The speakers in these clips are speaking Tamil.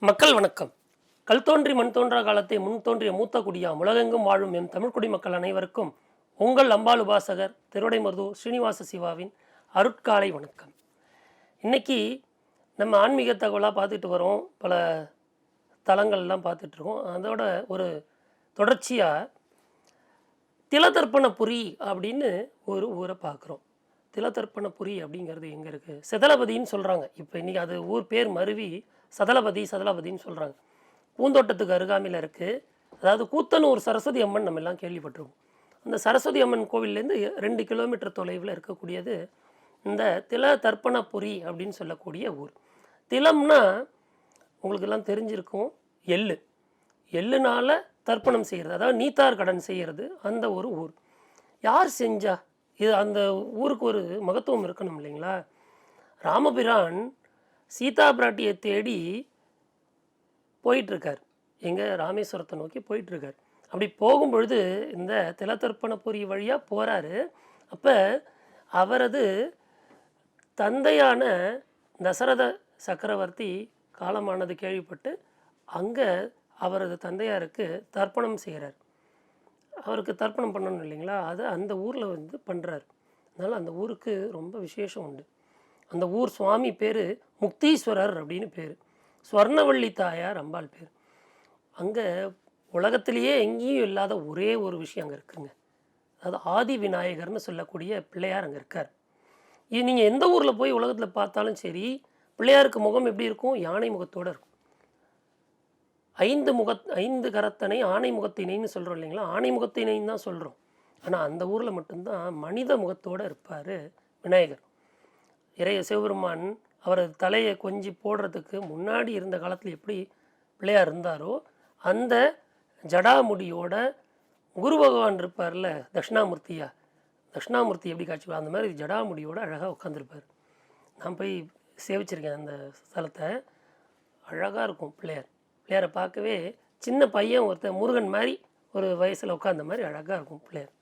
மக்கள் வணக்கம். கல் தோன்றி மண் தோன்றா காலத்தை முன் தோன்றிய மூத்த குடியாம் உலகெங்கும் வாழும் எம் தமிழ் குடிமக்கள் அனைவருக்கும் உங்கள் அம்பாள் உபாசகர் திருவிடைமருதூர் ஸ்ரீனிவாச சிவாவின் அருட்காலை வணக்கம். இன்னைக்கு நம்ம ஆன்மீக தகவலாக பார்த்துட்டு வரோம். பல தலங்கள்லாம் பார்த்துட்ருக்கோம். அதோட ஒரு தொடர்ச்சியாக திலதர்ப்பணபுரி அப்படின்னு ஒரு ஊரை பார்க்குறோம். திலதர்ப்பணபுரி அப்படிங்கிறது எங்கே இருக்குது? செதலபதின்னு சொல்கிறாங்க. இப்போ இன்றைக்கி அது ஊர் பேர் மருவி சதலபதின்னு சொல்கிறாங்க. பூந்தோட்டத்துக்கு அருகாமையில் இருக்குது. அதாவது கூத்தனூர் சரஸ்வதி அம்மன் நம்ம எல்லாம் கேள்விப்பட்டிருக்கோம். அந்த சரஸ்வதி அம்மன் கோவில்லேருந்து 2 கிலோமீட்டர் தொலைவில் இருக்கக்கூடியது இந்த திலதர்ப்பணபுரி அப்படின்னு சொல்லக்கூடிய ஊர். திலம்னா உங்களுக்கெல்லாம் தெரிஞ்சிருக்கும், எள்ளு. எள்ளுனால தர்ப்பணம் செய்கிறது, அதாவது நீத்தார் கடன் செய்கிறது அந்த ஒரு ஊர். யார் செஞ்சா? இது அந்த ஊருக்கு ஒரு மகத்துவம் இருக்கணும் இல்லைங்களா? ராமபிரான் சீதா பிராட்டியை தேடி போயிட்டுருக்கார். எங்கே? ராமேஸ்வரத்தை நோக்கி போயிட்டுருக்கார். அப்படி போகும்பொழுது இந்த திலதர்ப்பணபுரி வழியாக போகிறாரு. அப்போ அவரது தந்தையான தசரத சக்கரவர்த்தி காலமானது கேள்விப்பட்டு அங்கே அவரது தந்தையாருக்கு தர்ப்பணம் செய்கிறார். அவருக்கு தர்ப்பணம் பண்ணணும் இல்லைங்களா? அது அந்த ஊரில் வந்து பண்ணுறாரு. அதனால் அந்த ஊருக்கு ரொம்ப விசேஷம் உண்டு. அந்த ஊர் சுவாமி பேர் முக்தீஸ்வரர் அப்படின்னு பேர். ஸ்வர்ணவள்ளி தாயார் அம்பாள் பேர். அங்கே உலகத்திலேயே எங்கேயும் இல்லாத ஒரே ஒரு விஷயம் அங்கே இருக்குங்க. அதாவது ஆதி விநாயகர்னு சொல்லக்கூடிய பிள்ளையார் அங்கே இருக்கார். இது நீங்கள் எந்த ஊரில் போய் உலகத்தில் பார்த்தாலும் சரி, பிள்ளையாருக்கு முகம் எப்படி இருக்கும்? யானை முகத்தோடு இருக்கும். 5 கரத்தனை ஆணை முகத்தினைன்னு சொல்கிறோம் இல்லைங்களா? ஆணை முகத்தினைன்னு தான் சொல்கிறோம். ஆனால் அந்த ஊரில் மட்டும்தான் மனித முகத்தோடு இருப்பார் விநாயகர். சிவபெருமான் அவரது தலையை கொஞ்சி போடுறதுக்கு முன்னாடி இருந்த காலத்தில் எப்படி பிள்ளையார் இருந்தாரோ, அந்த ஜடாமுடியோட குரு பகவான் இருப்பார்ல, தட்சிணாமூர்த்தி எப்படி காட்சி, அந்த மாதிரி ஜடாமுடியோட அழகாக உட்காந்துருப்பார். நான் போய் சேவிச்சிருக்கேன் அந்த ஸ்தலத்தை. அழகாக இருக்கும் பிள்ளையாரை பார்க்கவே. சின்ன பையன் ஒருத்தர் முருகன் மாதிரி ஒரு வயசில் உட்காந்த மாதிரி அழகாக இருக்கும் பிள்ளையார்.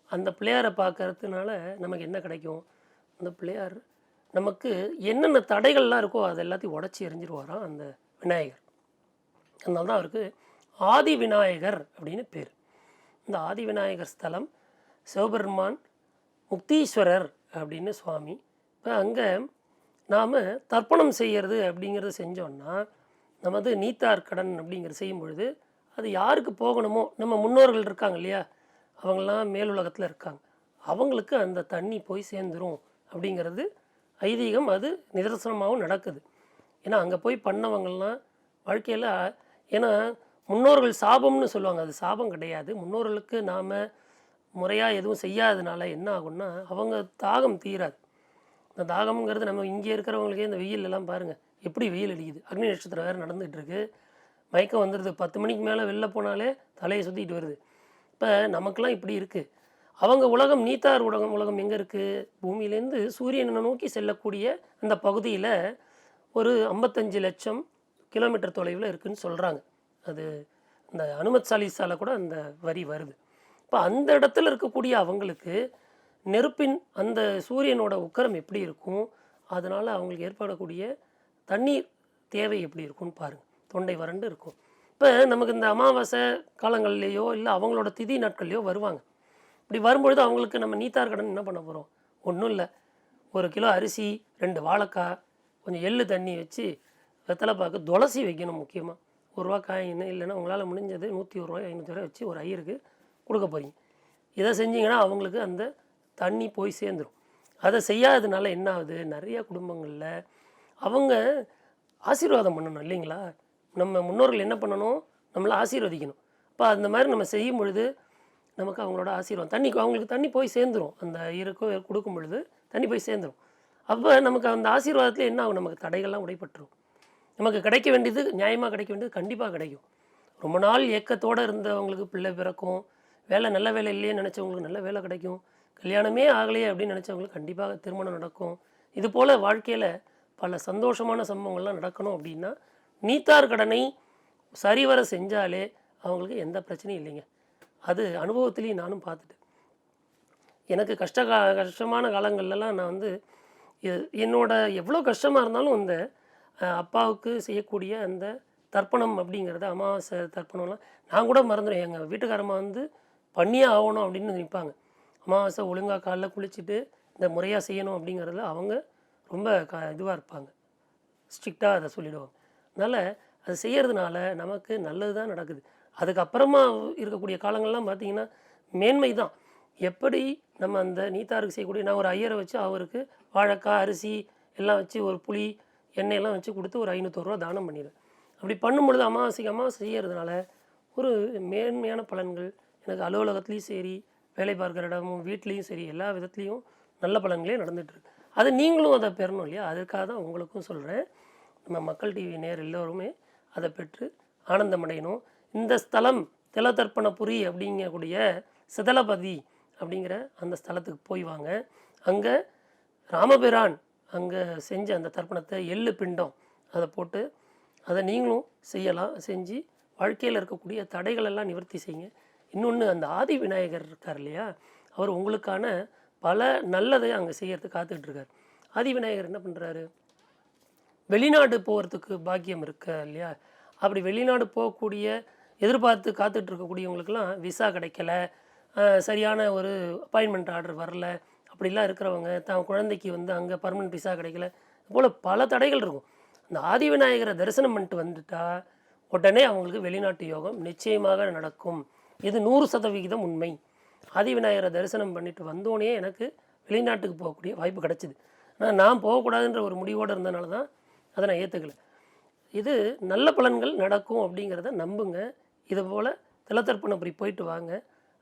அந்த பிள்ளையாரை பார்க்கறதுனால நமக்கு என்ன கிடைக்கும்? அந்த பிள்ளையார் நமக்கு என்னென்ன தடைகள்லாம் இருக்கோ அது எல்லாத்தையும் உடச்சி எறிஞ்சிருவாராம் அந்த விநாயகர். அதனால தான் அவருக்கு ஆதி விநாயகர் அப்படின்னு பேர். இந்த ஆதி விநாயகர் ஸ்தலம் சிவபெருமான் முக்தீஸ்வரர் அப்படின்னு சுவாமி. இப்போ அங்கே நாம் தர்ப்பணம் செய்கிறது அப்படிங்கிறது செஞ்சோன்னா, நமது நீத்தார் கடன் அப்படிங்கிறது செய்யும் பொழுது அது யாருக்கு போகணுமோ, நம்ம முன்னோர்கள் இருக்காங்க இல்லையா, அவங்களாம் மேலுலகத்தில் இருக்காங்க, அவங்களுக்கு அந்த தண்ணி போய் சேர்ந்துடும் அப்படிங்கிறது ஐதீகம். அது நிதர்சனமாகவும் நடக்குது. ஏன்னா அங்கே போய் பண்ணவங்கள்லாம் வாழ்க்கையில், ஏன்னா முன்னோர்கள் சாபம்னு சொல்லுவாங்க, அது சாபம் கிடையாது. முன்னோர்களுக்கு நாம் முறையாக எதுவும் செய்யாததுனால என்ன ஆகும்னா அவங்க தாகம் தீராது. இந்த தாகம்ங்கிறது நம்ம இங்கே இருக்கிறவங்களுக்கே இந்த வெயிலெல்லாம் பாருங்கள் எப்படி வெயில் அடிக்குது. அக்னி நட்சத்திரம் வேறு நடந்துகிட்டு இருக்குது. மயக்கம் வந்துடுது. 10 மணிக்கு மேலே வெளில போனாலே தலையை சுற்றிட்டு வருது. இப்போ நமக்கெல்லாம் இப்படி இருக்குது. அவங்க உலகம், நீத்தார் உலகம் எங்கே இருக்குது? பூமியிலேருந்து சூரியனை நோக்கி செல்லக்கூடிய அந்த பகுதியில் ஒரு 55 லட்சம் கிலோமீட்டர் தொலைவில் இருக்குதுன்னு சொல்கிறாங்க. அது அந்த அனுமத் சாலிசால கூட அந்த வரி வருது. இப்போ அந்த இடத்துல இருக்கக்கூடிய அவங்களுக்கு நெருப்பின் அந்த சூரியனோட உக்கரம் எப்படி இருக்கும், அதனால் அவங்களுக்கு ஏற்படக்கூடிய தண்ணீர் தேவை எப்படி இருக்கும்னு பாருங்கள். தொண்டை வறண்டு இருக்கும். இப்போ நமக்கு இந்த அமாவாசை காலங்கள்லேயோ இல்லை அவங்களோட திதி நாட்கள்லையோ வருவாங்க. இப்படி வரும்பொழுது அவங்களுக்கு நம்ம நீத்தார் கடன் என்ன பண்ண போகிறோம்? ஒன்றும் இல்லை. 1 கிலோ அரிசி, 2 வாழைக்காய், கொஞ்சம் எள்ளு தண்ணி வச்சு வெத்தலைப்பாக்கு துளசி வைக்கணும். முக்கியமாக ₹1 காயின், இல்லைன்னா உங்களால் முடிஞ்சது ₹101 ₹500 வச்சு ஒரு ஐயருக்கு கொடுக்க போகிறீங்க. இதை செஞ்சிங்கன்னா அவங்களுக்கு அந்த தண்ணி போய் சேர்ந்துடும். அதை செய்யாததுனால என்ன ஆகுது? நிறைய குடும்பங்களில் அவங்க ஆசீர்வாதம் பண்ணணும் இல்லைங்களா? நம்ம முன்னோர்கள் என்ன பண்ணணும்? நம்மளை ஆசீர்வதிக்கணும். அப்போ அந்த மாதிரி நம்ம செய்யும் பொழுது நமக்கு அவங்களோட ஆசீர்வாதம் அவங்களுக்கு தண்ணி போய் சேர்ந்துடும். அந்த ஐயருக்கோ கொடுக்கும் பொழுது தண்ணி போய் சேர்ந்துடும். அப்போ நமக்கு அந்த ஆசீர்வாதத்தில் என்ன ஆகும்? நமக்கு தடைகள்லாம் உடைப்பட்டுரும். நமக்கு கிடைக்க வேண்டியது, நியாயமாக கிடைக்க வேண்டியது கண்டிப்பாக கிடைக்கும். ரொம்ப நாள் ஏக்கத்தோடு இருந்தவங்களுக்கு பிள்ளை பிறக்கும். நல்ல வேலை இல்லையே நினச்சவங்களுக்கு நல்ல வேலை கிடைக்கும். கல்யாணமே ஆகலையே அப்படின்னு நினச்சவங்களுக்கு கண்டிப்பாக திருமணம் நடக்கும். இது போல் வாழ்க்கையில் பல சந்தோஷமான சம்பவங்கள்லாம் நடக்கணும் அப்படின்னா நீத்தார் கடனை சரிவர செஞ்சாலே அவங்களுக்கு எந்த பிரச்சனையும் இல்லைங்க. அது அனுபவத்திலையும் நானும் பார்த்துட்டேன். எனக்கு கஷ்டமான காலங்கள்லாம் நான் வந்து என்னோட எவ்வளோ கஷ்டமாக இருந்தாலும் இந்த அப்பாவுக்கு செய்யக்கூடிய அந்த தர்ப்பணம் அப்படிங்கிறது அமாவாசை தர்ப்பணம்லாம் நான் கூட மறந்துடுவேன். எங்கள் வீட்டுக்காரம்மா வந்து பண்ணியே ஆகணும் அப்படின்னு நிற்பாங்க. அமாவாசை ஒழுங்காக காலைல குளிச்சுட்டு இந்த முறையாக செய்யணும் அப்படிங்கிறதுல அவங்க ரொம்ப இதுவாக இருப்பாங்க. ஸ்ட்ரிக்டாக அதை சொல்லிடுவாங்க. அதனால் அது செய்கிறதுனால நமக்கு நல்லது தான் நடக்குது. அதுக்கப்புறமா இருக்கக்கூடிய காலங்கள்லாம் பார்த்திங்கன்னா மேன்மை தான். எப்படி நம்ம அந்த நீத்தாருக்கு செய்யக்கூடிய நான் ஒரு ஐயரை வச்சு அவருக்கு வாழைக்காய், அரிசி எல்லாம் வச்சு ஒரு புளி, எண்ணெயெல்லாம் வச்சு கொடுத்து ஒரு ரூ. 500 தானம் பண்ணிடுவேன். அப்படி பண்ணும்பொழுது அமாவாசைக்கு அமாவாசை செய்கிறதுனால ஒரு மேன்மையான பலன்கள் எனக்கு அலுவலகத்துலேயும் சரி, வேலை பார்க்குற இடமும் வீட்லேயும் சரி, எல்லா விதத்துலேயும் நல்ல பலன்களே நடந்துகிட்ருக்கு. அது நீங்களும் அதை பெறணும் இல்லையா? அதுக்காக தான் உங்களுக்கும் சொல்கிறேன். நம்ம மக்கள் டிவி நேயர் எல்லோருமே அதை பெற்று ஆனந்தமடையணும். இந்த ஸ்தலம் திலதர்ப்பணபுரி அப்படிங்கக்கூடிய சிதலபதி அப்படிங்கிற அந்த ஸ்தலத்துக்கு போய் வாங்க. அங்கே ராமபிரான் அங்கே செஞ்ச அந்த தர்ப்பணத்தை எள்ளு பிண்டம் அதை போட்டு அதை நீங்களும் செய்யலாம். செஞ்சு வாழ்க்கையில் இருக்கக்கூடிய தடைகளெல்லாம் நிவர்த்தி செய்யுங்க. இன்னொன்று அந்த ஆதி விநாயகர் இருக்கார் இல்லையா, அவர் உங்களுக்கான பல நல்லதை அங்கே செய்யறதுக்கு காத்துட்ருக்கார். ஆதி விநாயகர் என்ன பண்ணுறாரு, வெளிநாடு போகிறதுக்கு பாக்கியம் இருக்கு இல்லையா, அப்படி வெளிநாடு போகக்கூடிய எதிர்பார்த்து காத்துட்ருக்கக்கூடியவங்களுக்கெல்லாம் விசா கிடைக்கல, சரியான ஒரு அப்பாயின்மெண்ட் ஆர்டர் வரல, அப்படிலாம் இருக்கிறவங்க தான் குழந்தைக்கு வந்து அங்கே பர்மனெண்ட் விசா கிடைக்கல, இதுபோல் பல தடைகள் இருக்கும். அந்த ஆதி விநாயகரை தரிசனம் பண்ணிட்டு வந்துட்டா உடனே அவங்களுக்கு வெளிநாட்டு யோகம் நிச்சயமாக நடக்கும். இது 100% உண்மை. ஆதி விநாயகரை தரிசனம் பண்ணிட்டு வந்தோடனே எனக்கு வெளிநாட்டுக்கு போகக்கூடிய வாய்ப்பு கிடச்சிது. ஆனால் நான் போகக்கூடாதுன்ற ஒரு முடிவோடு இருந்தனால தான் அதை நான் ஏற்றுக்கல. இது நல்ல பலன்கள் நடக்கும் அப்படிங்கிறத நம்புங்க. இதுபோல் திலதர்ப்பணபுரி போயிட்டு வாங்க.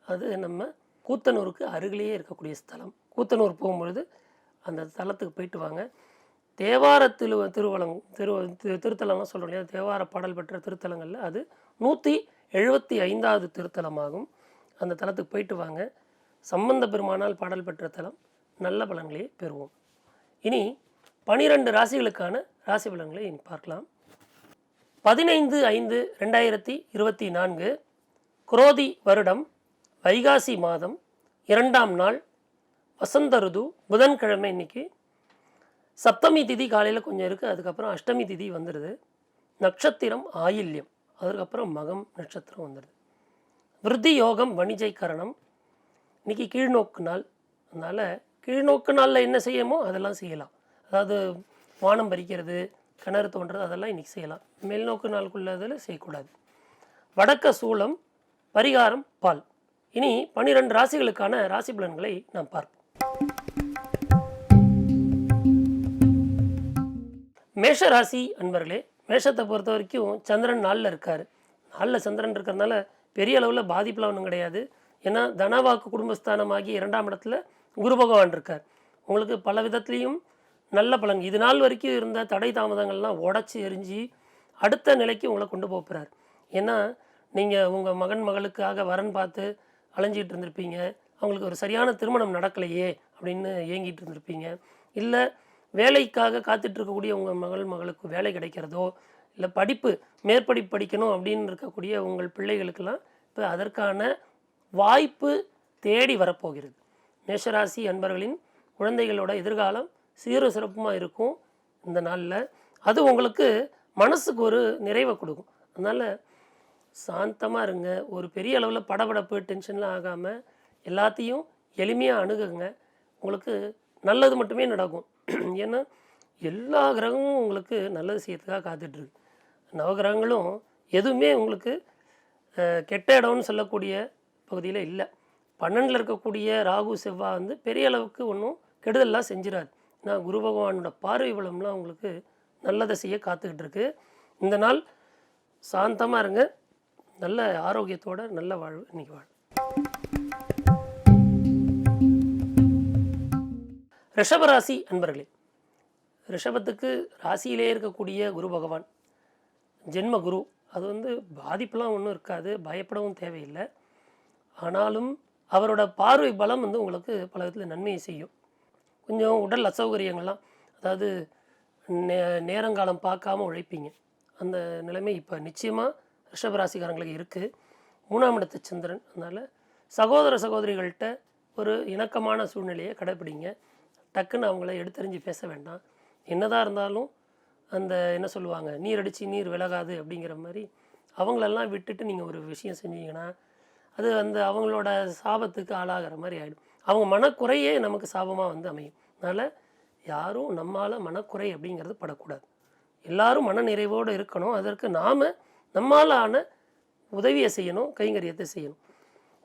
அது நம்ம கூத்தனூருக்கு அருகிலேயே இருக்கக்கூடிய ஸ்தலம். கூத்தனூர் போகும்பொழுது அந்த ஸ்தலத்துக்கு போயிட்டு வாங்க. தேவார திருத்தலம்லாம் சொல்கிறோம் இல்லையா, தேவார பாடல் பெற்ற திருத்தலங்களில் அது 175வது திருத்தலமாகும். அந்த தலத்துக்கு போயிட்டு வாங்க. சம்பந்த பெருமானால் பாடல் பெற்ற தலம். நல்ல பலன்களை பெறுவோம். இனி 12 ராசிகளுக்கான ராசி பலன்களை இனி பார்க்கலாம். 15/5/2024 குரோதி வருடம் வைகாசி மாதம் 2ஆம் நாள் வசந்த ருது புதன்கிழமை. இன்னைக்கு சப்தமி திதி காலையில் கொஞ்சம் இருக்குது, அதுக்கப்புறம் அஷ்டமி திதி வந்துடுது. நட்சத்திரம் ஆயில்யம், அதுக்கப்புறம் மகம் நட்சத்திரம் வந்துடுது. விருத்தி யோகம் வணிஜை கரணம். இன்றைக்கி கீழ்நோக்கு நாள். அதனால் கீழ்நோக்கு நாளில் என்ன செய்யணுமோ அதெல்லாம் செய்யலாம். அதாவது வானம் பறிக்கிறது, கிணறு தோன்றது, அதெல்லாம் இன்றைக்கி செய்யலாம். மேல்நோக்கு நாளுக்குள்ளதில் செய்யக்கூடாது. வடக்க சூளம், பரிகாரம் பால். இனி 12 ராசிகளுக்கான ராசி பலன்களை நாம் பார்ப்போம். மேஷ ராசி அன்பர்களே, மேஷத்தை பொறுத்த வரைக்கும் சந்திரன் நாளில் இருக்கார். நாளில் சந்திரன் இருக்கிறதுனால பெரிய அளவில் பாதிப்புலாம் ஒன்றும் கிடையாது. ஏன்னா தனவாக்கு குடும்பஸ்தானமாகி 2ஆம் இடத்துல குரு பகவான் இருக்கார். உங்களுக்கு பல விதத்துலேயும் நல்ல பலன். இது நாள் வரைக்கும் இருந்த தடை தாமதங்கள்லாம் உடச்சி எரிஞ்சு அடுத்த நிலைக்கு உங்களை கொண்டு போகிறார். ஏன்னா நீங்கள் உங்கள் மகன் மகளுக்காக வரன் பார்த்து அலைஞ்சிக்கிட்டு இருந்திருப்பீங்க. அவங்களுக்கு ஒரு சரியான திருமணம் நடக்கலையே அப்படின்னு ஏங்கிட்டு இருந்திருப்பீங்க. இல்லை வேலைக்காக காத்துட்ருக்கக்கூடிய உங்கள் மகளுக்கு வேலை கிடைக்கிறதோ, இல்லை படிப்பு மேற்படிப்பு படிக்கணும் அப்படின்னு இருக்கக்கூடிய உங்கள் பிள்ளைகளுக்கெல்லாம் இப்போ அதற்கான வாய்ப்பு தேடி வரப்போகிறது. மேஷராசி அன்பர்களின் குழந்தைகளோட எதிர்காலம் சீரும் சிறப்புமாக இருக்கும் இந்த நாளில். அது உங்களுக்கு மனசுக்கு ஒரு நிறைவை கொடுக்கும். அதனால் சாந்தமாக இருங்க. ஒரு பெரிய அளவில் படபடப்பு டென்ஷன்லாம் ஆகாமல் எல்லாத்தையும் எளிமையாக அணுகுங்க. உங்களுக்கு நல்லது மட்டுமே நடக்கும். ஏன்னா எல்லா கிரகமும் உங்களுக்கு நல்லது செய்யறதுக்காக காத்துட்ருக்கு. நவகிரகங்களும் எதுவுமே உங்களுக்கு கெட்ட இடம்னு சொல்லக்கூடிய பகுதியில் இல்லை. 12ல் இருக்கக்கூடிய ராகு செவ்வாய் வந்து பெரிய அளவுக்கு ஒன்றும் கெடுதல்லாம் செஞ்சிடாது. நான் குரு பகவானோட பார்வை பலம்லாம் உங்களுக்கு நல்லதை செய்ய காத்துக்கிட்டு இருக்கு. இந்த நாள் சாந்தமாக இருங்க. நல்ல ஆரோக்கியத்தோட நல்ல வாழ்வு இன்னைக்கு வாழ். ரிஷபராசி அன்பர்களே, ரிஷபத்துக்கு ராசியிலே இருக்கக்கூடிய குரு பகவான் ஜென்ம குரு. அது வந்து பாதிப்பெலாம் ஒன்றும் இருக்காது, பயப்படவும் தேவையில்லை. ஆனாலும் அவரோட பார்வை பலம் வந்து உங்களுக்கு பல விதத்தில் நன்மையை செய்யும். கொஞ்சம் உடல் அசௌகரியங்கள்லாம், அதாவது நேரங்காலம் பார்க்காம உழைப்பீங்க. அந்த நிலைமை இப்போ நிச்சயமாக ரிஷபராசிக்காரங்களுக்கு இருக்குது. 3ஆம் இடத்து சந்திரன். அதனால் சகோதர சகோதரிகள்கிட்ட ஒரு இணக்கமான சூழ்நிலையை கடைப்பிடிங்க. டக்குன்னு அவங்கள எடுத்தறிஞ்சு பேச வேண்டாம். என்னதான் இருந்தாலும் அந்த என்ன சொல்லுவாங்க, நீர் அடித்து நீர் விலகாது அப்படிங்கிற மாதிரி அவங்களெல்லாம் விட்டுட்டு நீங்கள் ஒரு விஷயம் செஞ்சீங்கன்னா அது அந்த அவங்களோட சாபத்துக்கு ஆளாகிற மாதிரி ஆகிடும். அவங்க மனக்குறையே நமக்கு சாபமாக வந்து அமையும். அதனால் யாரும் நம்மால் மனக்குறை அப்படிங்கிறது படக்கூடாது. எல்லாரும் மன நிறைவோடு இருக்கணும். அதற்கு நாம் நம்மால் ஆன உதவியை செய்யணும், கைங்கரியத்தை செய்யணும்.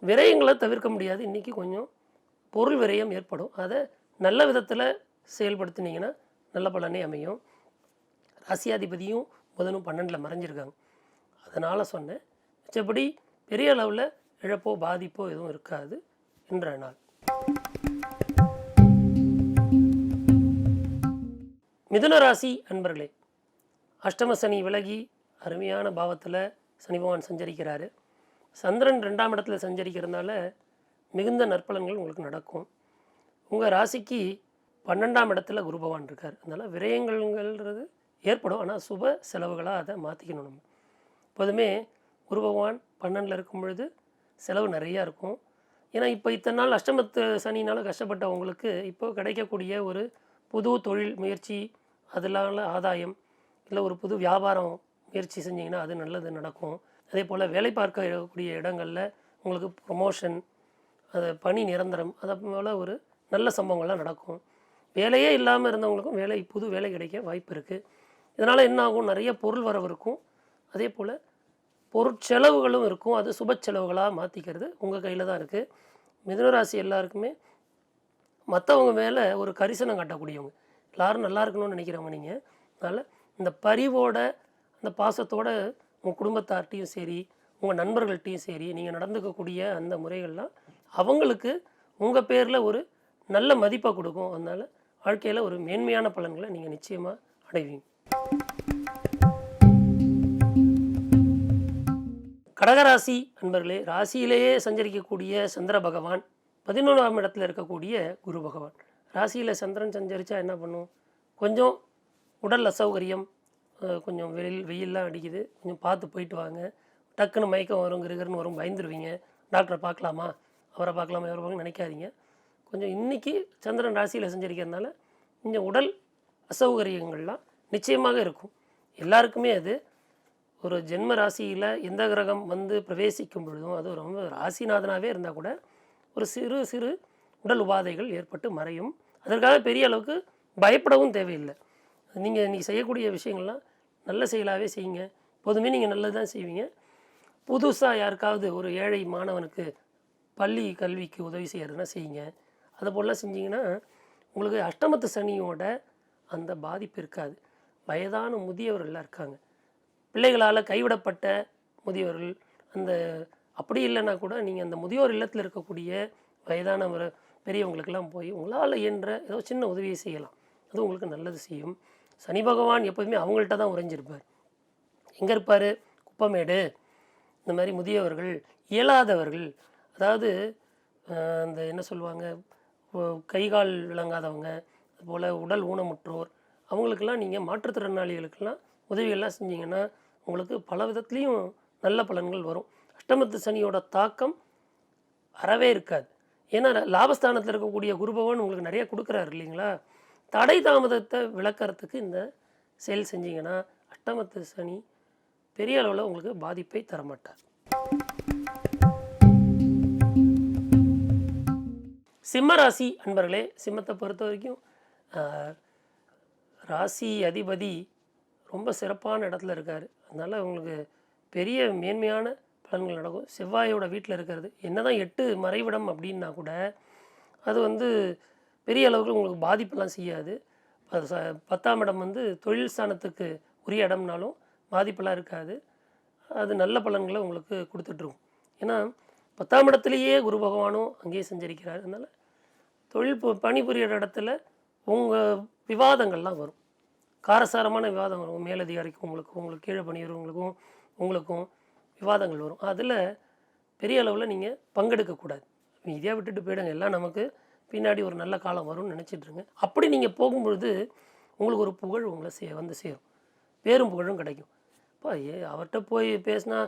விரயங்களை தவிர்க்க முடியாது. இன்றைக்கி கொஞ்சம் பொருள் விரயம் ஏற்படும். அதை நல்ல விதத்தில் செயல்படுத்தினீங்கன்னா நல்ல பலனே அமையும். ராசியாதிபதியும் புதனும் 12ல் மறைஞ்சிருக்காங்க. அதனால் சொன்னேன். மிச்சப்படி பெரிய அளவில் இழப்போ பாதிப்போ எதுவும் இருக்காது இன்றைய நாள். மிதுன ராசி அன்பர்களே, அஷ்டம சனி விலகி அருமையான பாவத்தில் சனி பகவான் சஞ்சரிக்கிறாரு. சந்திரன் 2ஆம் இடத்துல சஞ்சரிக்கிறதுனால மிகுந்த நற்பலன்கள் உங்களுக்கு நடக்கும். உங்கள் ராசிக்கு 12ஆம் இடத்துல குரு பகவான் இருக்கார். அதனால் விரயங்கள்ங்கிறது ஏற்படும். ஆனால் சுப செலவுகளாக அதை மாற்றிக்கணும். நம்ம எப்போதுமே குரு பகவான் 12ல் இருக்கும் பொழுது செலவு நிறையா இருக்கும். ஏன்னா இப்போ இத்தனை நாள் அஷ்டமத்து சனினால் கஷ்டப்பட்டவங்களுக்கு இப்போ கிடைக்கக்கூடிய ஒரு புது தொழில் முயற்சி, அதனால ஆதாயம், இல்லை ஒரு புது வியாபாரம் முயற்சி செஞ்சிங்கன்னா அது நல்லது நடக்கும். அதே போல் வேலை பார்க்கக்கூடிய இடங்களில் உங்களுக்கு ப்ரொமோஷன், அது பணி நிரந்தரம், அதை போல் ஒரு நல்ல சம்பவங்கள்லாம் நடக்கும். வேலையே இல்லாமல் இருந்தவங்களுக்கும் புது வேலை கிடைக்க வாய்ப்பு இருக்குது. இதனால் என்ன ஆகும், நிறைய பொருள் வரவு இருக்கும். அதே போல் பொருட்செலவுகளும் இருக்கும். அது சுப செலவுகளாக மாற்றிக்கிறது உங்கள் கையில் தான் இருக்குது. மிதுனராசி எல்லாருக்குமே மற்றவங்க மேலே ஒரு கரிசனம் காட்டக்கூடியவங்க, எல்லோரும் நல்லா இருக்கணும்னு நினைக்கிறவங்க நீங்கள். அதனால் இந்த பரிவோட அந்த பாசத்தோட உங்கள் குடும்பத்தார்ட்டையும் சரி, உங்கள் நண்பர்கள்ட்டையும் சரி நீங்கள் நடந்துக்கக்கூடிய அந்த முறைகள்லாம் அவங்களுக்கு உங்கள் பேரில் ஒரு நல்ல மதிப்பை கொடுக்கும். அதனால் வாழ்க்கையில் ஒரு மேன்மையான பலன்களை நீங்கள் நிச்சயமாக அடைவீங்க. கடகராசி அன்பர்களே, ராசியிலேயே சஞ்சரிக்கக்கூடிய சந்திர பகவான் 11ஆம் இடத்துல இருக்கக்கூடிய குரு பகவான். ராசியில் சந்திரன் சஞ்சரித்தா என்ன பண்ணும், கொஞ்சம் உடல் அசௌகரியம், கொஞ்சம் வெயிலெலாம் அடிக்குது, கொஞ்சம் பார்த்து போயிட்டு வாங்க. டக்குன்னு மயக்கம் வரும், கிருகிருன்னு வரும், பயந்துருவீங்க. டாக்டரை பார்க்கலாமா, அவரை பார்க்கலாமா, இவரை பார்க்கலாம்னு நினைக்காதீங்க. கொஞ்சம் இன்றைக்கி சந்திரன் ராசியில் சஞ்சரிக்கிறதுனால கொஞ்சம் உடல் அசௌகரியங்கள்லாம் நிச்சயமாக இருக்கும். எல்லாருக்குமே அது ஒரு ஜென்ம ராசியில் எந்த கிரகம் வந்து பிரவேசிக்கும் பொழுதும், அது ரொம்ப ராசிநாதனாகவே இருந்தால் கூட ஒரு சிறு சிறு உடல் உபாதைகள் ஏற்பட்டு மறையும். அதற்காக பெரிய அளவுக்கு பயப்படவும் தேவையில்லை. நீங்கள் இன்றைக்கி செய்யக்கூடிய விஷயங்கள்லாம் நல்ல செயலாகவே செய்யுங்க. எப்போதுமே நீங்கள் நல்லது தான் செய்வீங்க. புதுசாக யாருக்காவது ஒரு ஏழை மாணவனுக்கு பள்ளி கல்விக்கு உதவி செய்கிறதுனா செய்யுங்க. அதை போலலாம் செஞ்சிங்கன்னா உங்களுக்கு அஷ்டமத்து சனியோட அந்த பாதிப்பு இருக்காது. வயதான முதியவர்கள்லாம் இருக்காங்க, பிள்ளைகளால் கைவிடப்பட்ட முதியோர்கள், அந்த அப்படி இல்லைன்னா கூட நீங்கள் அந்த முதியோர் இல்லத்தில் இருக்கக்கூடிய வயதான பெரியவங்களுக்கெல்லாம் போய் உங்களால் இயன்ற ஏதோ சின்ன உதவியை செய்யலாம். அது உங்களுக்கு நல்லது செய்யும். சனி பகவான் எப்போதுமே அவங்கள்ட்ட தான் உறைஞ்சிருப்பார். எங்கே இருப்பார், குப்பமேடு, இந்த மாதிரி முதியவர்கள், இயலாதவர்கள், அதாவது அந்த என்ன சொல்லுவாங்க, கைகால் விளங்காதவங்க, அதுபோல் உடல் ஊனமுற்றோர், அவங்களுக்கெல்லாம் நீங்கள் மாற்றுத்திறனாளிகளுக்கெல்லாம் உதவிகள்லாம் செஞ்சிங்கன்னா உங்களுக்கு பல விதத்துலேயும் நல்ல பலன்கள் வரும். அஷ்டமத்து சனியோட தாக்கம் அறவே இருக்காது. ஏன்னா லாபஸ்தானத்தில் இருக்கக்கூடிய குரு பகவான் உங்களுக்கு நிறைய கொடுக்குறாரு இல்லைங்களா. தடை தாமதத்தை விளக்கறதுக்கு இந்த செயல் செஞ்சிங்கன்னா அஷ்டமத்து சனி பெரிய அளவில் உங்களுக்கு பாதிப்பை தரமாட்டார். சிம்மராசி அன்பர்களே, சிம்மத்தை பொறுத்த வரைக்கும் ராசி அதிபதி ரொம்ப சிறப்பான இடத்துல இருக்கார். அதனால் உங்களுக்கு பெரிய மேன்மையான பலன்கள் நடக்கும். செவ்வாயோட வீட்டில் இருக்கிறது என்ன தான் 8 மறைவிடம் அப்படின்னா கூட அது வந்து பெரிய அளவுக்கு உங்களுக்கு பாதிப்பெல்லாம் செய்யாது. 10ஆம் இடம் வந்து தொழில் ஸ்தானத்துக்கு உரிய இடம்னாலும் பாதிப்பெல்லாம் இருக்காது. அது நல்ல பலன்களை உங்களுக்கு கொடுத்துட்ருக்கும். ஏன்னா 10ஆம் இடத்துலையே குரு பகவானும் அங்கேயே செஞ்சிருக்கிறார். அதனால் தொழில் பணிபுரிகிற இடத்துல உங்கள் விவாதங்கள்லாம் வரும், காரசாரமான விவாதம் வரும். மேலதிகாரிக்கும் உங்களுக்கு கீழே பணியவங்களுக்கும் உங்களுக்கும் விவாதங்கள் வரும். அதில் பெரிய அளவில் நீங்கள் பங்கெடுக்கக்கூடாது. இதையாக விட்டுட்டு போயிடுங்க. எல்லாம் நமக்கு பின்னாடி ஒரு நல்ல காலம் வரும்னு நினச்சிட்ருங்க. அப்படி நீங்கள் போகும்பொழுது உங்களுக்கு ஒரு புகழ் உங்களை வந்து சேரும், பேரும் புகழும் கிடைக்கும். அப்பா அவர்கிட்ட போய் பேசினா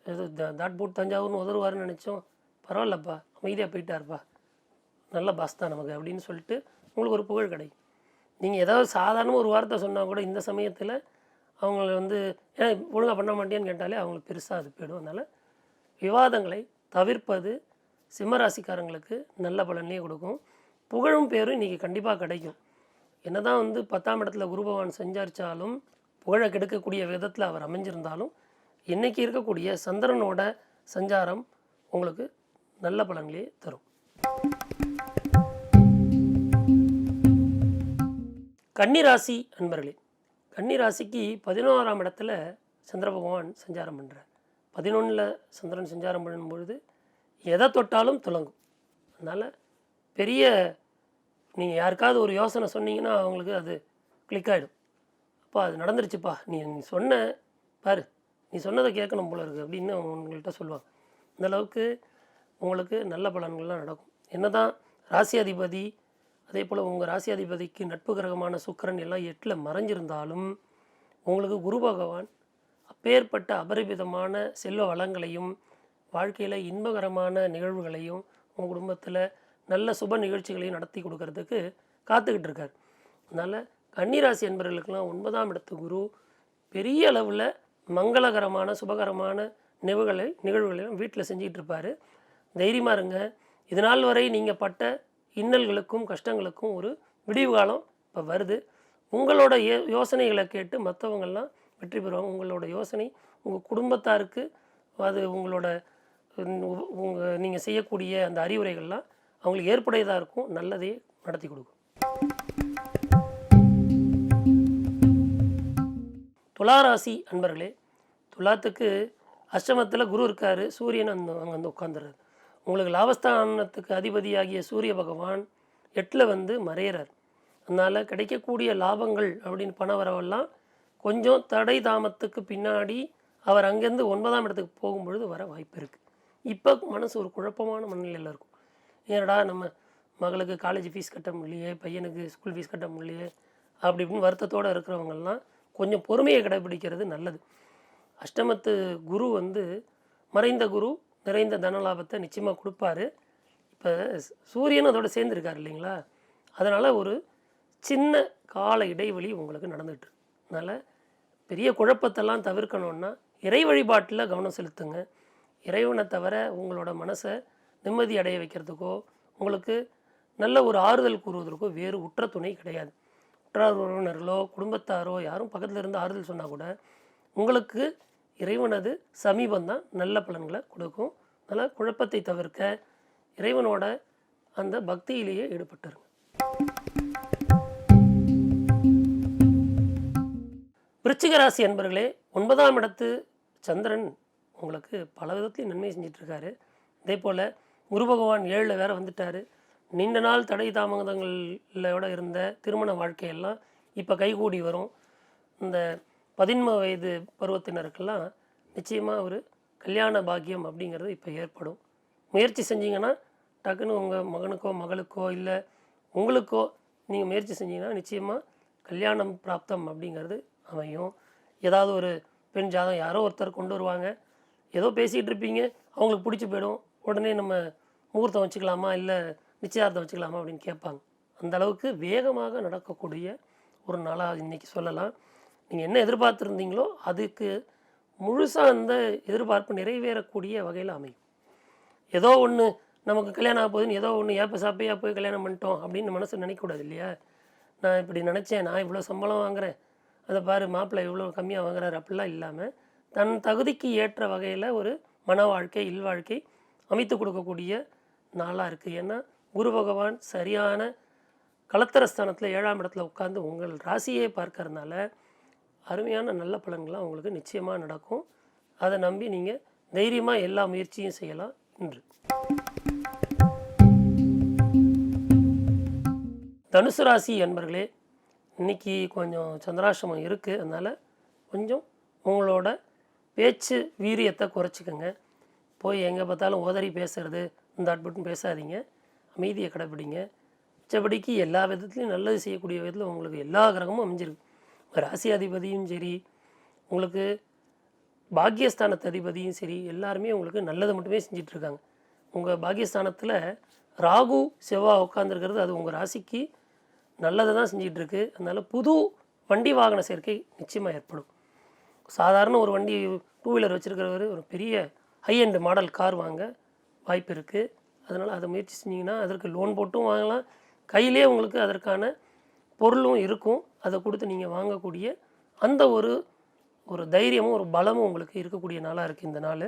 ஏதோ தாட் போட் தஞ்சாவூர்னு உதவுவார்னு நினச்சோம், பரவாயில்லப்பா அமைதியாக போயிட்டார்ப்பா, நல்ல பாஸ் தான் நமக்கு அப்படின்னு சொல்லிட்டு உங்களுக்கு ஒரு புகழ் கிடைக்கும். நீங்கள் ஏதாவது சாதாரண ஒரு வார்த்தை சொன்னால் கூட இந்த சமயத்தில் அவங்கள வந்து ஏன் ஒழுங்காக பண்ண மாட்டேன்னு கேட்டாலே அவங்களுக்கு பெருசாக அது போயிடும். அதனால் விவாதங்களை தவிர்ப்பது சிம்மராசிக்காரங்களுக்கு நல்ல பலனே கொடுக்கும். புகழும் பேரும் இன்றைக்கி கண்டிப்பாக கிடைக்கும். என்ன தான் வந்து 10ஆம் இடத்துல குரு பகவான் சஞ்சாரித்தாலும் புகழை கெடுக்கக்கூடிய விதத்தில் அவர் அமைஞ்சிருந்தாலும் இன்றைக்கி இருக்கக்கூடிய சந்திரனோட சஞ்சாரம் உங்களுக்கு நல்ல பலன்களே தரும். கன்னிராசி அன்பர்களே, கன்னிராசிக்கு 11ஆம் இடத்துல சந்திர பகவான் சஞ்சாரம் பண்ணுறார். 11ல் சந்திரன் சஞ்சாரம் பண்ணும்பொழுது எதை தொட்டாலும் துலங்கும். அதனால் பெரிய நீங்கள் யாருக்காவது ஒரு யோசனை சொன்னீங்கன்னா அவங்களுக்கு அது கிளிக் ஆகிடும். அப்பா அது நடந்துருச்சுப்பா, நீ சொன்ன பாரு, நீ சொன்னதை கேட்கணும் போல இருக்குது அப்படின்னு உங்கள்கிட்ட சொல்லுவாங்க. அந்தளவுக்கு உங்களுக்கு நல்ல பலன்கள்லாம் நடக்கும். என்ன தான் ராசி அதிபதி அதே போல் உங்கள் ராசி அதிபதிக்கு நட்பு கிரகமான சுக்கிரன் எல்லாம் 8ல் மறைஞ்சிருந்தாலும் உங்களுக்கு குரு பகவான் அப்பேற்பட்ட அபரிமிதமான செல்வ வளங்களையும் வாழ்க்கையில் இன்பகரமான நிகழ்வுகளையும் உங்கள் குடும்பத்தில் நல்ல சுப நிகழ்ச்சிகளையும் நடத்தி கொடுக்கறதுக்கு காத்துக்கிட்டு இருக்கார். அதனால் கன்னிராசி என்பவர்களுக்கெல்லாம் 9ஆம் இடத்து குரு பெரிய அளவில் மங்களகரமான சுபகரமான நிகழ்வுகளையும் வீட்டில் செஞ்சிகிட்டு இருப்பார். தைரியமாக இருங்க. இதனால் வரை நீங்கள் பட்ட இன்னல்களுக்கும் கஷ்டங்களுக்கும் ஒரு விடிவு காலம் இப்போ வருது. உங்களோட யோசனைகளை கேட்டு மற்றவங்கள்லாம் வெற்றி பெறுவாங்க. உங்களோட யோசனை உங்கள் குடும்பத்தாருக்கு அது உங்களோட நீங்கள் செய்யக்கூடிய அந்த அறிவுரைகள்லாம் அவங்களுக்கு ஏற்புடையதாக இருக்கும், நல்லதே நடத்தி கொடுக்கும். துளாராசி அன்பர்களே, துலாத்துக்கு அஷ்டமத்தில் குரு இருக்கார், சூரியன் அங்கே வந்து உட்காந்துறாரு. உங்களுக்கு லாபஸ்தானத்துக்கு அதிபதியாகிய சூரிய பகவான் 8ல் வந்து மறையிறார். அதனால் கிடைக்கக்கூடிய லாபங்கள் அப்படின்னு பண வரவெல்லாம் கொஞ்சம் தடை தாமத்துக்கு பின்னாடி அவர் அங்கேருந்து 9ஆம் இடத்துக்கு போகும்பொழுது வர வாய்ப்பு இருக்குது. இப்போ மனசு ஒரு குழப்பமான மனநிலையில் இருக்கும். ஏன்னடா நம்ம மகளுக்கு காலேஜ் ஃபீஸ் கட்ட முடியலையே, பையனுக்கு ஸ்கூல் ஃபீஸ் கட்ட முடியலையே அப்படி இப்படின்னு வருத்தத்தோடு இருக்கிறவங்கெல்லாம் கொஞ்சம் பொறுமையை கடைபிடிக்கிறது நல்லது. அஷ்டமத்து குரு வந்து மறைந்த குரு நிறைந்த தனலாபத்தை நிச்சயமாக கொடுப்பாரு. இப்போ சூரியனும் அதோடு சேர்ந்துருக்கார் இல்லைங்களா, அதனால் ஒரு சின்ன கால இடைவெளி உங்களுக்கு நடந்துகிட்டு. அதனால் பெரிய குழப்பத்தெல்லாம் தவிர்க்கணுன்னா இறை வழிபாட்டில் கவனம் செலுத்துங்க. இறைவனை தவிர உங்களோட மனசை நிம்மதி அடைய வைக்கிறதுக்கோ உங்களுக்கு நல்ல ஒரு ஆறுதல் கூறுவதற்கோ வேறு உற்ற துணை கிடையாது. உற்றார் உறவினர்களோ குடும்பத்தாரோ யாரும் பக்கத்தில் இருந்து ஆறுதல் சொன்னால் கூட உங்களுக்கு இறைவனது சமீபந்தான் நல்ல பலன்களை கொடுக்கும். அதனால் குழப்பத்தை தவிர்க்க இறைவனோட அந்த பக்தியிலேயே ஈடுபட்டுருங்க. விருச்சிக ராசி அன்பர்களே, 9ஆம் இடத்து சந்திரன் உங்களுக்கு பல விதத்துலையும் நன்மை செஞ்சிட்ருக்காரு. அதே போல் குரு பகவான் 7ல் வேறு வந்துட்டார். நீண்ட நாள் தடை தாமதங்களோட இருந்த திருமண வாழ்க்கையெல்லாம் இப்போ கைகூடி வரும். இந்த 13 வயது பருவத்தினருக்கெல்லாம் நிச்சயமாக ஒரு கல்யாண பாக்கியம் அப்படிங்கிறது இப்போ ஏற்படும். முயற்சி செஞ்சிங்கன்னா டக்குன்னு உங்கள் மகனுக்கோ மகளுக்கோ இல்லை உங்களுக்கோ நீங்கள் முயற்சி செஞ்சீங்கன்னா நிச்சயமாக கல்யாணம் பிராப்தம் அப்படிங்கிறது அமையும். ஏதாவது ஒரு பெண் ஜாதகம் யாரோ ஒருத்தர் கொண்டு வருவாங்க, ஏதோ பேசிகிட்டு இருப்பீங்க, அவங்களுக்கு பிடிச்சி போயிடும். உடனே நம்ம முகூர்த்தம் வச்சுக்கலாமா இல்லை நிச்சயார்த்தம் வச்சுக்கலாமா அப்படின்னு கேட்பாங்க. அந்த அளவுக்கு வேகமாக நடக்கக்கூடிய ஒரு நாளாக இன்றைக்கி சொல்லலாம். நீங்கள் என்ன எதிர்பார்த்துருந்தீங்களோ அதுக்கு முழுசாக அந்த எதிர்பார்ப்பு நிறைவேறக்கூடிய வகையில் அமையும். ஏதோ ஒன்று நமக்கு கல்யாணம் ஆக போகுதுன்னு ஏதோ ஒன்று ஏப்ப சாப்பையாக போய் கல்யாணம் பண்ணிட்டோம் அப்படின்னு மனசு நினைக்கக்கூடாது இல்லையா. நான் இப்படி நினச்சேன், நான் இவ்வளோ சம்பளம் வாங்குகிறேன், அதை பாரு மாப்பிள்ளை இவ்வளோ கம்மியாக வாங்குறாரு அப்படிலாம் இல்லாமல் தன் தகுதிக்கு ஏற்ற வகையில் ஒரு மன வாழ்க்கை இல்வாழ்க்கை அமைத்து கொடுக்கக்கூடிய நாளாக இருக்குது. ஏன்னா குரு பகவான் சரியான கலத்தரஸ்தானத்தில் 7ஆம் இடத்துல உட்காந்து உங்கள் ராசியே பார்க்கறதுனால அருமையான நல்ல பலன்கள்லாம் உங்களுக்கு நிச்சயமாக நடக்கும். அதை நம்பி நீங்கள் தைரியமாக எல்லா முயற்சியும் செய்யலாம். இன்று தனுசு ராசி அன்பர்களே, இன்றைக்கி கொஞ்சம் சந்திராஷ்டமம் இருக்குது. அதனால் கொஞ்சம் உங்களோட பேச்சு வீரியத்தை குறைச்சிக்கோங்க. போய் எங்கே பார்த்தாலும் உதறி பேசுகிறது இந்த அட்பட்டும் பேசாதீங்க, அமைதியை கடைப்பிடிங்க. மிச்சபடிக்கு எல்லா விதத்துலையும் நல்லது செய்யக்கூடிய விதத்தில் உங்களுக்கு எல்லா கிரகமும் அமைஞ்சிருக்கு. ராசி அதிபதியும் சரி, உங்களுக்கு பாக்கியஸ்தானத்து அதிபதியும் சரி, எல்லாருமே உங்களுக்கு நல்லது மட்டுமே செஞ்சிட்ருக்காங்க. உங்கள் பாக்கியஸ்தானத்தில் ராகு செவ்வாய் உட்காந்துருக்கிறது அது உங்கள் ராசிக்கு நல்லதை தான் செஞ்சிகிட்டு இருக்கு. அதனால் புது வண்டி வாகன சேர்க்கை நிச்சயமாக ஏற்படும். சாதாரண ஒரு வண்டி 2 வீலர் வச்சுருக்கிறவர் ஒரு பெரிய ஹை எண்ட் மாடல் கார் வாங்க வாய்ப்பு இருக்குது. அதனால் அதை முயற்சி செஞ்சிங்கன்னா அதற்கு லோன் போட்டும் வாங்கலாம். கையிலே உங்களுக்கு அதற்கான பொருளும் இருக்கும். அதை கொடுத்து நீங்கள் வாங்கக்கூடிய அந்த ஒரு தைரியமும் ஒரு பலமும் உங்களுக்கு இருக்கக்கூடிய நாளாக இருக்குது இந்த நாள்.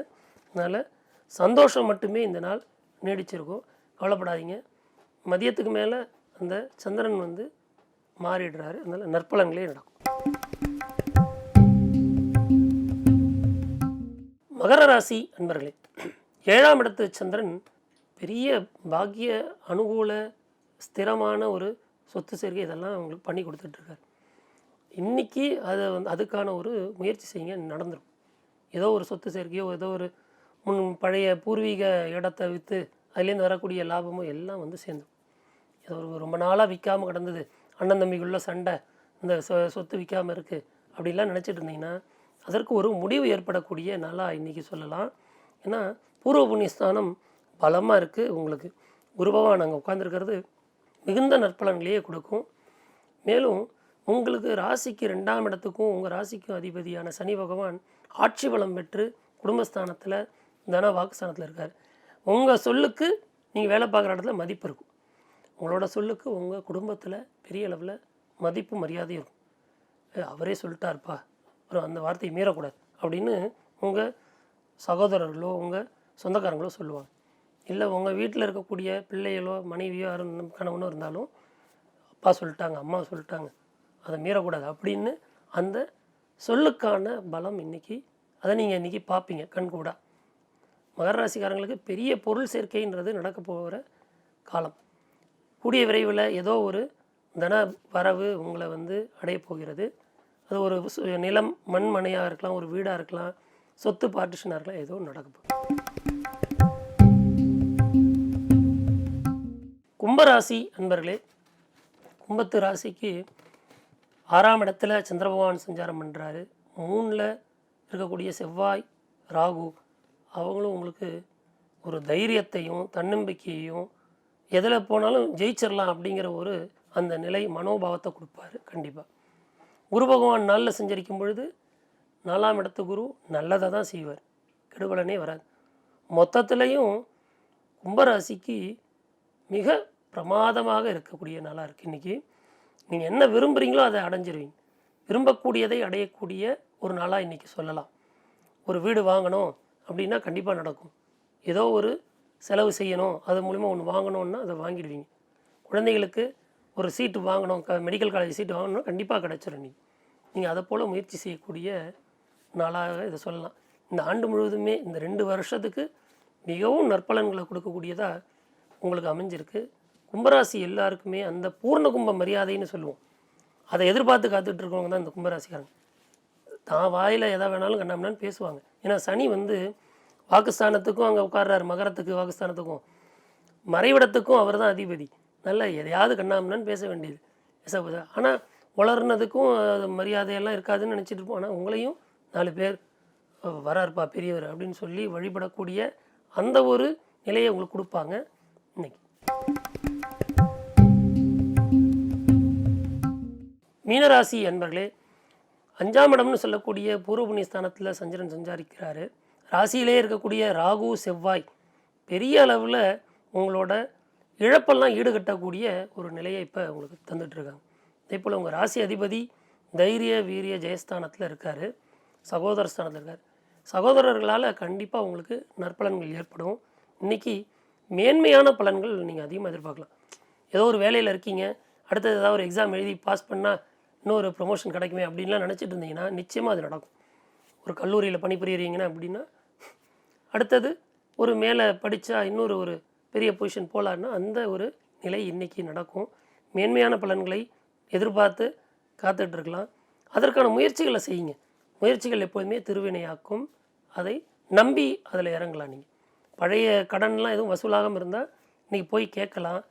அதனால் சந்தோஷம் மட்டுமே இந்த நாள் நீடிச்சிருக்கும். கவலைப்படாதீங்க. மதியத்துக்கு மேலே அந்த சந்திரன் வந்து மாறிடுறாரு. அதனால் நற்பலன்களே நடக்கும். மகர ராசி அன்பர்களே, 7ஆம் இடத்து சந்திரன் பெரிய பாக்கிய அனுகூல ஸ்திரமான ஒரு சொத்து சேர்க்கை இதெல்லாம் உங்களுக்கு பண்ணி கொடுத்துட்ருக்காரு. இன்றைக்கி அதை அதுக்கான ஒரு முயற்சி செய்யுங்க, நடந்துடும். ஏதோ ஒரு சொத்து சேர்க்கையோ ஏதோ ஒரு பழைய பூர்வீக இடத்தை விற்று அதுலேருந்து வரக்கூடிய லாபமோ எல்லாம் வந்து சேர்ந்துடும். ஏதோ ரொம்ப நாளாக விற்காமல் கிடந்தது, அண்ணன் தம்பிக்குள்ள சண்டை, இந்த சொத்து விற்காமல் இருக்குது அப்படின்லாம் நினச்சிட்டு இருந்தீங்கன்னா அதற்கு ஒரு முடிவு ஏற்படக்கூடிய நாளாக இன்றைக்கி சொல்லலாம். ஏன்னா பூர்வ புண்ணியஸ்தானம் பலமாக இருக்குது. உங்களுக்கு குரு பகவான் அங்கே உட்காந்துருக்கிறது மிகுந்த நற்பலன்களையே கொடுக்கும். மேலும் உங்களுக்கு ராசிக்கு 2ஆம் இடத்துக்கும் உங்கள் ராசிக்கும் அதிபதியான சனி பகவான் ஆட்சி பலம் பெற்று குடும்பஸ்தானத்தில் தன வாக்குஸ்தானத்தில் இருக்கார். உங்கள் சொல்லுக்கு நீங்கள் வேலை பார்க்குற இடத்துல மதிப்பு இருக்கும். உங்களோட சொல்லுக்கு உங்கள் குடும்பத்தில் பெரிய அளவில் மதிப்பு மரியாதையும் இருக்கும். அவரே சொல்லிட்டார்ப்பா, அப்புறம் அந்த வார்த்தையை மீறக்கூடாது அப்படின்னு உங்கள் சகோதரர்களோ உங்கள் சொந்தக்காரங்களோ சொல்லுவாங்க. இல்லை உங்கள் வீட்டில் இருக்கக்கூடிய பிள்ளைகளோ மனைவியோ கணவனோ இருந்தாலும் அப்பா சொல்லிட்டாங்க, அம்மா சொல்லிட்டாங்க, அதை மீறக்கூடாது அப்படின்னு அந்த சொல்லுக்கான பலம் இன்றைக்கி அதை நீங்கள் இன்றைக்கி பார்ப்பீங்க கண்கூட. மகர ராசிக்காரங்களுக்கு பெரிய பொருள் சேர்க்கைன்றது நடக்க போகிற காலம். கூடிய விரைவில் ஏதோ ஒரு தன வரவு உங்களை வந்து அடைய போகிறது. அது ஒரு நிலம் மண் மனையாக இருக்கலாம், ஒரு வீடாக இருக்கலாம், சொத்து பார்ட்டிஷனாக இருக்கலாம், ஏதோ நடக்க போகுது. கும்பராசி அன்பர்களே, கும்பத்து ராசிக்கு 6ஆம் இடத்துல சந்திர பகவான் சஞ்சாரம் பண்ணுறாரு. 3ல் இருக்கக்கூடிய செவ்வாய் ராகு அவங்களும் உங்களுக்கு ஒரு தைரியத்தையும் தன்னம்பிக்கையையும் எதில் போனாலும் ஜெயிச்சிடலாம் அப்படிங்கிற ஒரு அந்த நிலை மனோபாவத்தை கொடுப்பாரு. கண்டிப்பாக குரு பகவான் நாளில் சஞ்சரிக்கும் பொழுது 4ஆம் இடத்து குரு நல்லதை தான் செய்வார், கெடுபலனே வராது. மொத்தத்துலேயும் கும்பராசிக்கு மிக பிரமாதமாக இருக்கக்கூடிய நாளாக இருக்குது. இன்றைக்கி நீங்கள் என்ன விரும்புகிறீங்களோ அதை அடைஞ்சிருவீங்க. விரும்பக்கூடியதை அடையக்கூடிய ஒரு நாளாக இன்றைக்கி சொல்லலாம். ஒரு வீடு வாங்கணும் அப்படின்னா கண்டிப்பாக நடக்கும். ஏதோ ஒரு செலவு செய்யணும், அது மூலிமா ஒன்று வாங்கணுன்னா அதை வாங்கிடுவீங்க. குழந்தைகளுக்கு ஒரு சீட்டு வாங்கணும், மெடிக்கல் காலேஜ் சீட்டு வாங்கணும்னா கண்டிப்பாக கிடச்சிரும். நீங்கள் அதை போல் முயற்சி செய்யக்கூடிய நாளாக இதை சொல்லலாம். இந்த ஆண்டு முழுவதுமே இந்த 2 வருஷத்துக்கு மிகவும் நற்பலன்களை கொடுக்கக்கூடியதாக உங்களுக்கு அமைஞ்சிருக்கு. கும்பராசி எல்லாருக்குமே அந்த பூர்ண கும்ப மரியாதைன்னு சொல்லுவோம், அதை எதிர்பார்த்து காத்துட்ருக்கவங்க தான் இந்த கும்பராசிக்காரங்க. தான் வாயில் எதை வேணாலும் கண்ணாமனான்னு பேசுவாங்க. ஏன்னா சனி வந்து வாக்குஸ்தானத்துக்கும் அங்கே உட்கார்றாரு, மகரத்துக்கு வாக்குஸ்தானத்துக்கும் மறைவிடத்துக்கும் அவர் தான் அதிபதி. நல்லா எதையாவது கண்ணாமனான்னு பேச வேண்டியது பேச. ஆனால் வளர்னதுக்கும் மரியாதையெல்லாம் இருக்காதுன்னு நினச்சிட்டு இருப்போம். ஆனால் உங்களையும் 4 பேர் வராருப்பா பெரியவர் அப்படின்னு சொல்லி வழிபடக்கூடிய அந்த ஒரு நிலையை உங்களுக்கு கொடுப்பாங்க இன்னைக்கு. மீனராசி அன்பர்களே, 5ஆம் இடம்னு சொல்லக்கூடிய பூர்வ புண்ணிய ஸ்தானத்தில் சந்திரன் சஞ்சாரிக்கிறாரு. ராசியிலே இருக்கக்கூடிய ராகு செவ்வாய் பெரிய அளவில் உங்களோட இழப்பெல்லாம் ஈடுகட்டக்கூடிய ஒரு நிலையை இப்போ உங்களுக்கு தந்துட்டுருக்காங்க. அதே போல் உங்கள் ராசி அதிபதி தைரிய வீரிய ஜெயஸ்தானத்தில் இருக்கார், சகோதர ஸ்தானத்தில் இருக்கார். சகோதரர்களால் கண்டிப்பாக உங்களுக்கு நற்பலன்கள் ஏற்படும். இன்றைக்கி மேன்மையான பலன்கள் நீங்கள் அதிகமாக எதிர்பார்க்கலாம். ஏதோ ஒரு வேலையில் இருக்கீங்க, அடுத்தது ஏதாவது ஒரு எக்ஸாம் எழுதி பாஸ் பண்ணால் இன்னொரு ப்ரொமோஷன் கிடைக்குமே அப்படின்லாம் நினச்சிட்டு இருந்தீங்கன்னா நிச்சயமாக அது நடக்கும். ஒரு கல்லூரியில் பணிபுரியுறீங்கன்னா அப்படின்னா அடுத்தது ஒரு மேலே படித்தா இன்னொரு ஒரு பெரிய பொசிஷன் போகலான்னா அந்த ஒரு நிலை இன்றைக்கி நடக்கும். மேன்மையான பலன்களை எதிர்பார்த்து காத்துட்ருக்கலாம். அதற்கான முயற்சிகளை செய்யுங்க. முயற்சிகள் எப்போதுமே திருவினையாக்கும். அதை நம்பி அதில் இறங்கலாம். நீங்கள் பழைய கடன்லாம் எதுவும் வசூலாகாமல் இருந்தால் இன்றைக்கி போய் கேட்கலாம்.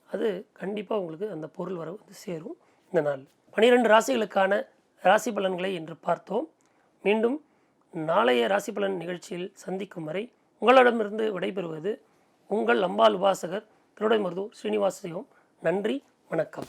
அது கண்டிப்பாக உங்களுக்கு அந்த பொருள் வரவு வந்து சேரும். இந்த நாள் 12 ராசிகளுக்கான ராசி பலன்களை இன்று பார்த்தோம். மீண்டும் நாளைய ராசி பலன் நிகழ்ச்சியில் சந்திக்கும் வரை உங்களிடமிருந்து விடைபெறுவது உங்கள் அம்பாள் உபாசகர் திருடைமருதூர் ஸ்ரீனிவாச சிவம். நன்றி, வணக்கம்.